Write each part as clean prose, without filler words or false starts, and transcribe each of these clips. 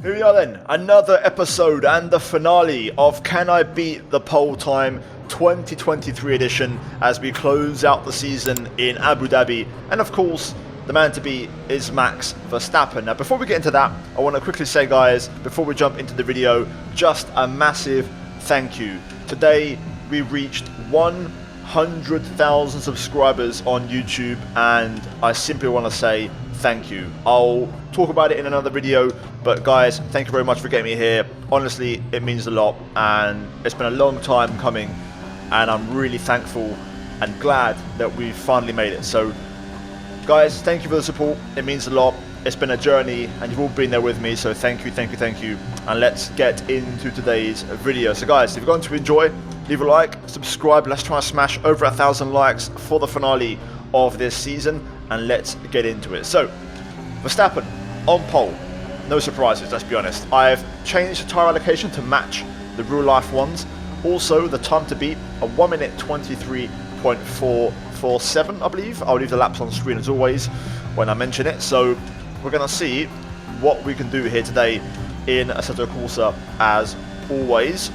Here we are then, another episode and the finale of Can I Beat the Pole Time 2023 edition as we close out the season in Abu Dhabi. And of course, the man to beat is Max Verstappen. Now before we get into that, I want to quickly say guys, before we jump into the video, just a massive thank you. Today we reached 100,000 subscribers on YouTube and I simply want to say thank you. I'll talk about it in another video, but guys, thank you very much for getting me here. Honestly, it means a lot and it's been a long time coming and I'm really thankful and glad that we've finally made it. So guys, thank you for the support. It means a lot. It's been a journey and you've all been there with me, so thank you, thank you, thank you. And let's get into today's video. So guys, if you're going to enjoy, leave a like, subscribe. Let's try and smash over 1,000 likes for the finale of this season and let's get into it. So Verstappen on pole, no surprises, let's be honest. I've changed the tyre allocation to match the real life ones. Also the time to beat, a 1 minute 23.447 I believe. I'll leave the laps on screen as always when I mention it. So we're going to see what we can do here today in Assetto Corsa as always.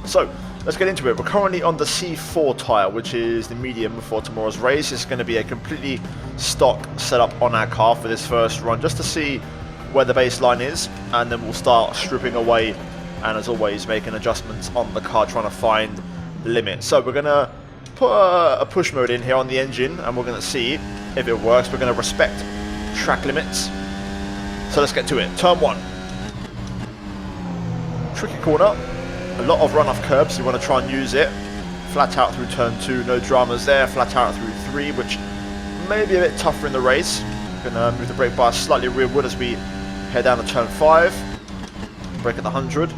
So let's get into it. We're currently on the C4 tyre, which is the medium for tomorrow's race. It's going to be a completely stock setup on our car for this first run, just to see where the baseline is, and then we'll start stripping away, and as always, making adjustments on the car, trying to find the limit. So we're going to put a push mode in here on the engine, and we're going to see if it works. We're going to respect track limits. So let's get to it. Turn 1. Tricky corner. A lot of run-off curbs, you want to try and use it. Flat out through turn 2, no dramas there. Flat out through 3, which may be a bit tougher in the race. Going to move the brake bar slightly rearward as we head down to turn 5. Brake at the 100.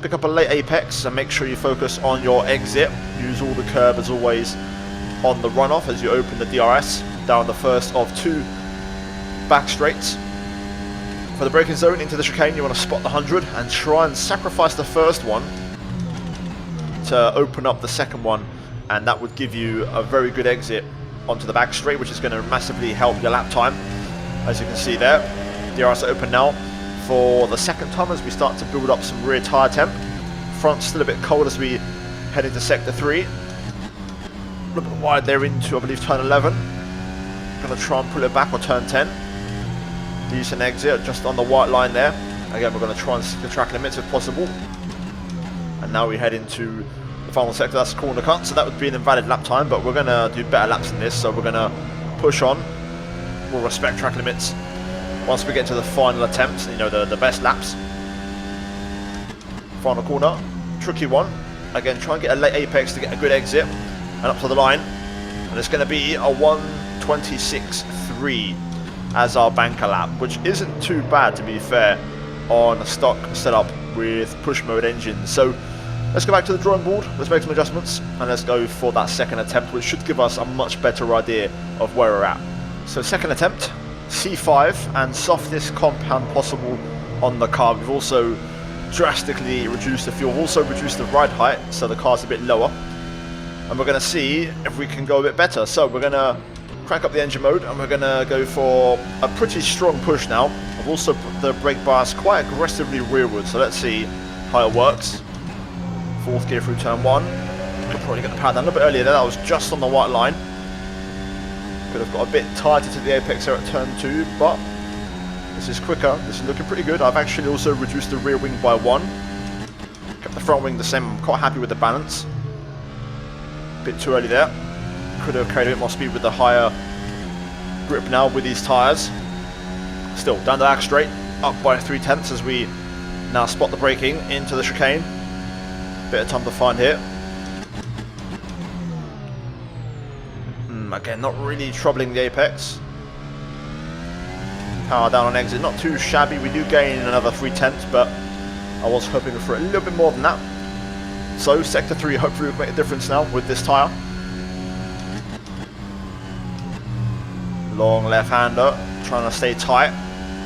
Pick up a late apex and make sure you focus on your exit. Use all the curb as always on the run-off as you open the DRS down the first of 2 back straights. For the braking zone into the chicane, you want to spot the 100 and try and sacrifice the first one to open up the second one, and that would give you a very good exit onto the back straight, which is going to massively help your lap time. As you can see there, DRS are open now for the second time as we start to build up some rear tyre temp. Front's still a bit cold as we head into sector 3. Look at wide they're into, I believe, turn 11. Going to try and pull it back, or turn 10. Decent exit just on the white line there. Again, we're going to try and stick the track limits if possible. And now we head into the final sector. That's corner cut, so that would be an invalid lap time, but we're going to do better laps than this, so we're going to push on. We'll respect track limits once we get to the final attempts, you know, the best laps. Final corner, tricky one. Again, try and get a late apex to get a good exit and up to the line. And it's going to be a 1:26.3 as our banker lap, which isn't too bad to be fair on a stock setup with push mode engines. So let's go back to the drawing board, let's make some adjustments, and let's go for that second attempt, which should give us a much better idea of where we're at. So second attempt, C5, and softest compound possible on the car. We've also drastically reduced the fuel, also reduced the ride height, so the car's a bit lower, and we're going to see if we can go a bit better. So we're going to crank up the engine mode and we're going to go for a pretty strong push now. I've also put the brake bars quite aggressively rearward, so let's see how it works. 4th gear through turn 1. Could probably get the power down a little bit earlier there, that was just on the white line. Could have got a bit tighter to the apex there at turn 2, but this is quicker, this is looking pretty good. I've actually also reduced the rear wing by 1. Kept the front wing the same, I'm quite happy with the balance. A bit too early there. Could have carried a bit more speed with the higher grip now with these tyres. Still, down the back straight, up by 3/10 as we now spot the braking into the chicane. Bit of time to find here. Again, not really troubling the apex. Power down on exit, not too shabby. We do gain another 3/10, but I was hoping for a little bit more than that. So, sector 3 hopefully will make a difference now with this tyre. Long left-hander, trying to stay tight.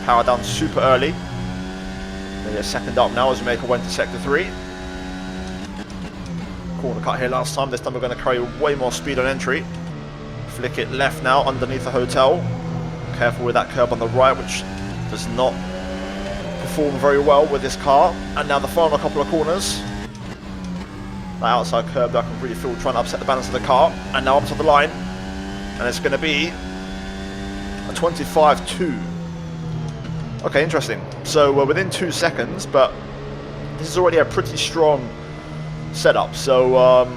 Power down super early. Maybe a second up now as we make our way into sector 3. Corner cut here last time. This time we're going to carry way more speed on entry. Flick it left now underneath the hotel. Careful with that curb on the right, which does not perform very well with this car. And now the final couple of corners. That outside curb that I can really feel trying to upset the balance of the car. And now up to the line. And it's going to be a 25.2. Okay, interesting. So we're within 2 seconds, but this is already a pretty strong setup. So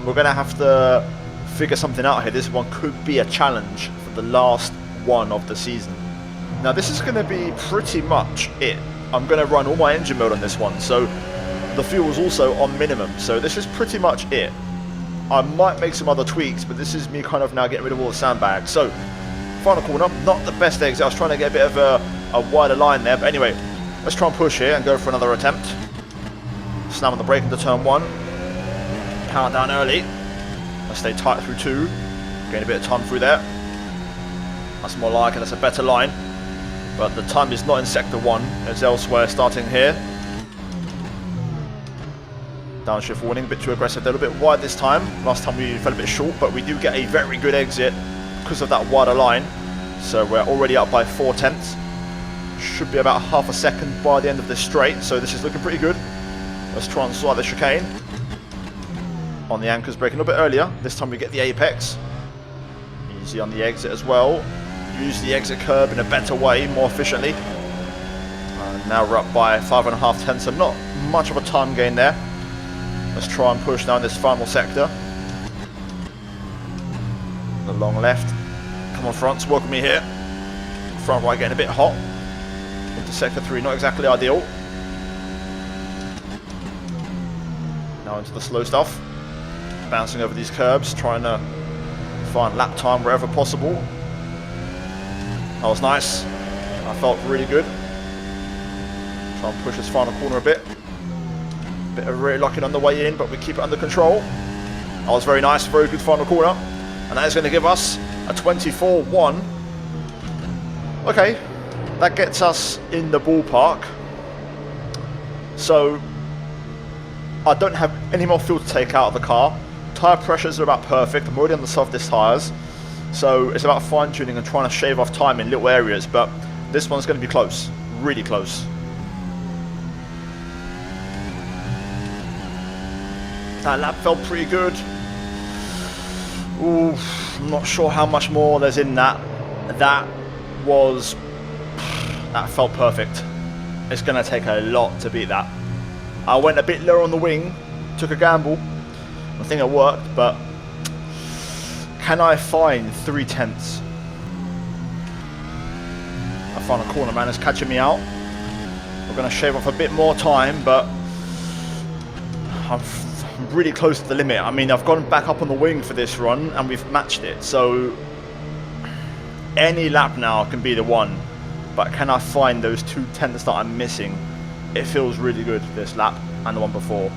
we're going to have to figure something out here. This one could be a challenge for the last one of the season. Now this is going to be pretty much it. I'm going to run all my engine mode on this one, so the fuel is also on minimum, so this is pretty much it. I might make some other tweaks, but this is me kind of now getting rid of all the sandbags. So final corner, not the best exit. I was trying to get a bit of a wider line there, but anyway, let's try and push here and go for another attempt. Slam on the brake into turn 1, power down early. Let's stay tight through 2, gain a bit of time through there. That's more like it, that's a better line. But the time is not in sector 1, it's elsewhere, starting here. Downshift warning, a bit too aggressive, a little bit wide this time. Last time we fell a bit short, but we do get a very good exit because of that wider line. So we're already up by 4/10. Should be about half a second by the end of this straight, so this is looking pretty good. Let's try and slide the chicane. On the anchors, braking a little bit earlier. This time we get the apex. Easy on the exit as well. Use the exit curb in a better way, more efficiently. Now we're up by 5.5 tenths, so not much of a time gain there. Let's try and push down this final sector. The long left. Come on, fronts, welcome me here. Front right getting a bit hot. Into sector 3, not exactly ideal. Now into the slow stuff. Bouncing over these curbs, trying to find lap time wherever possible. That was nice. I felt really good. Try and push this final corner a bit. Bit of rear locking on the way in, but we keep it under control. That was very nice, very good final corner. And that is going to give us a 24.1. Okay, that gets us in the ballpark. So, I don't have any more fuel to take out of the car. Tyre pressures are about perfect. I'm already on the softest tyres. So it's about fine tuning and trying to shave off time in little areas, but this one's going to be close, really close. That lap felt pretty good. Ooh, I'm not sure how much more there's in that. That felt perfect. It's going to take a lot to beat that. I went a bit lower on the wing, took a gamble. I think it worked, but can I find 3/10? I found a corner man is catching me out. We're going to shave off a bit more time, but I'm really close to the limit. I mean, I've gone back up on the wing for this run and we've matched it. So any lap now can be the one, but can I find those 2/10 that I'm missing? It feels really good this lap and the one before.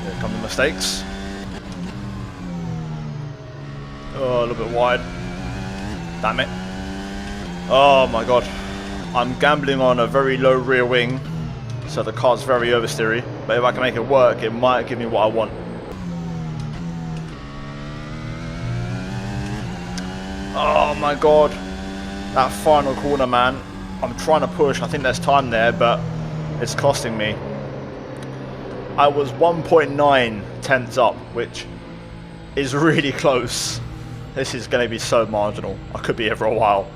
Here come the mistakes. Oh, a little bit wide. Damn it. Oh my god. I'm gambling on a very low rear wing, so the car's very oversteery. But if I can make it work, it might give me what I want. Oh my god. That final corner, man. I'm trying to push. I think there's time there, but it's costing me. I was 1.9 tenths up, which is really close. This is going to be so marginal. I could be here for a while.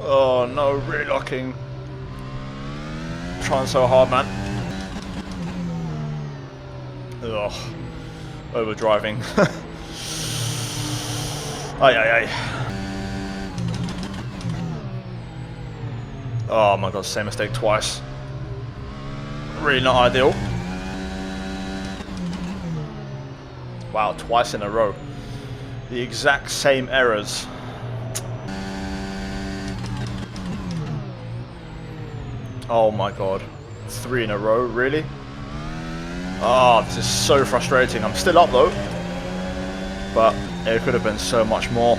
Oh no, rear locking. Trying so hard, man. Ugh. Overdriving. Ay, ay, ay. Oh my god, same mistake twice. Really not ideal. Wow, twice in a row. The exact same errors. Oh my god. 3 in a row, really? Oh, this is so frustrating. I'm still up though. But it could have been so much more.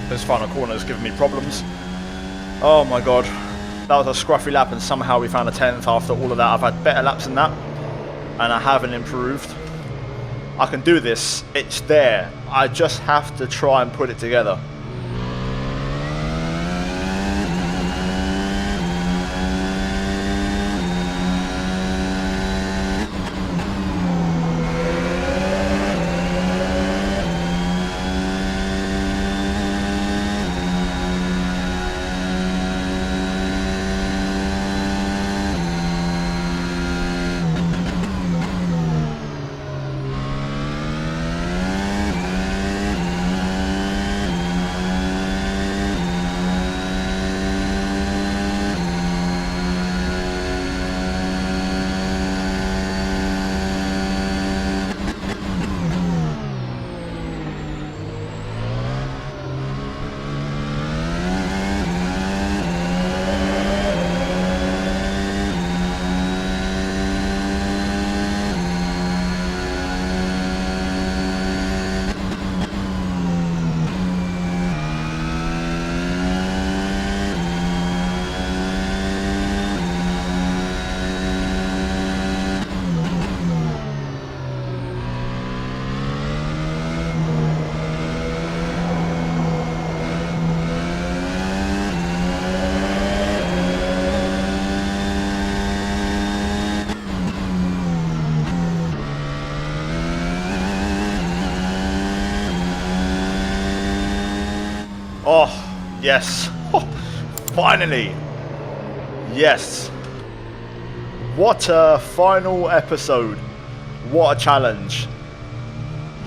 This final corner is giving me problems. Oh my god. That was a scruffy lap and somehow we found a 10th after all of that. I've had better laps than that. and I haven't improved. I can do this. It's there. I just have to try and put it together. Oh, yes. Oh, finally. Yes. What a final episode. What a challenge.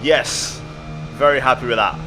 Yes. Very happy with that.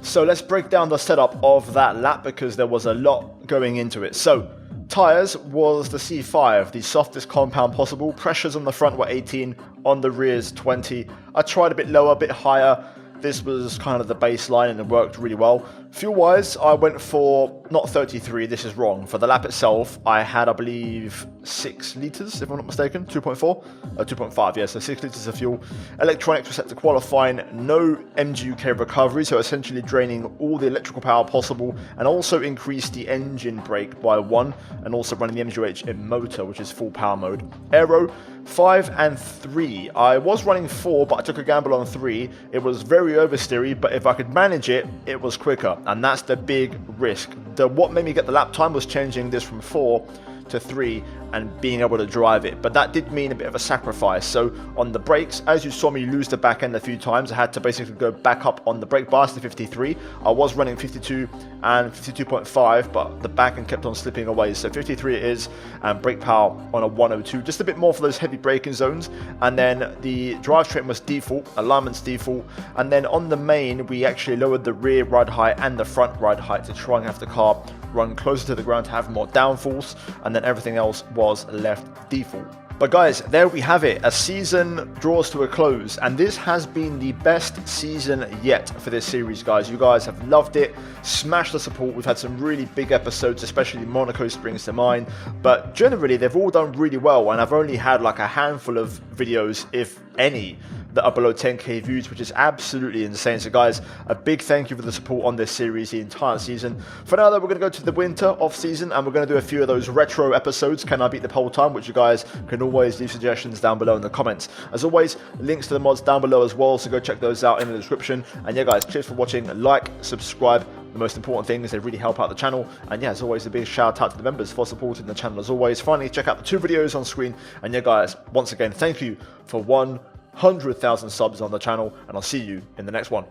So let's break down the setup of that lap because there was a lot going into it. So tyres was the C5, the softest compound possible. Pressures on the front were 18, on the rears 20. I tried a bit lower, a bit higher. This was kind of the baseline and it worked really well. Fuel-wise, I went for, not 33, this is wrong. For the lap itself, I had, I believe, 6 litres, if I'm not mistaken. 2.4? 2.5, yeah, so 6 litres of fuel. Electronics were set to qualifying, no MGUK recovery, so essentially draining all the electrical power possible, and also increased the engine brake by 1, and also running the MGUH in motor, which is full power mode. Aero, 5 and 3. I was running 4, but I took a gamble on 3. It was very oversteery, but if I could manage it, it was quicker. And that's the big risk. What made me get the lap time was changing this from 4 to 3 and being able to drive it, but that did mean a bit of a sacrifice. So on the brakes, as you saw me lose the back end a few times, I had to basically go back up on the brake bars to 53. I was running 52 and 52.5, but the back end kept on slipping away, so 53 it is, and brake power on a 102, just a bit more for those heavy braking zones. And then the drivetrain was default, alignment's default, and then on the main we actually lowered the rear ride height and the front ride height to try and have the car run closer to the ground to have more downforce, and then everything else was left default. But guys, there we have it. A season draws to a close, and this has been the best season yet for this series, guys. You guys have loved it. Smash the support. We've had some really big episodes, especially Monaco springs to mind. But generally, they've all done really well, and I've only had like a handful of videos, if any, that are below 10k views, which is absolutely insane. So guys, a big thank you for the support on this series the entire season. For now though, we're going to go to the winter off season, and we're going to do a few of those retro episodes, Can I Beat the Pole Time, which you guys can always leave suggestions down below in the comments. As always, links to the mods down below as well, so go check those out in the description. And yeah guys, cheers for watching. Like, subscribe. The most important thing is they really help out the channel. And yeah, as always, a big shout out to the members for supporting the channel as always. Finally, check out the 2 videos on screen. And yeah guys, once again, thank you for 100,000 subs on the channel, and I'll see you in the next one.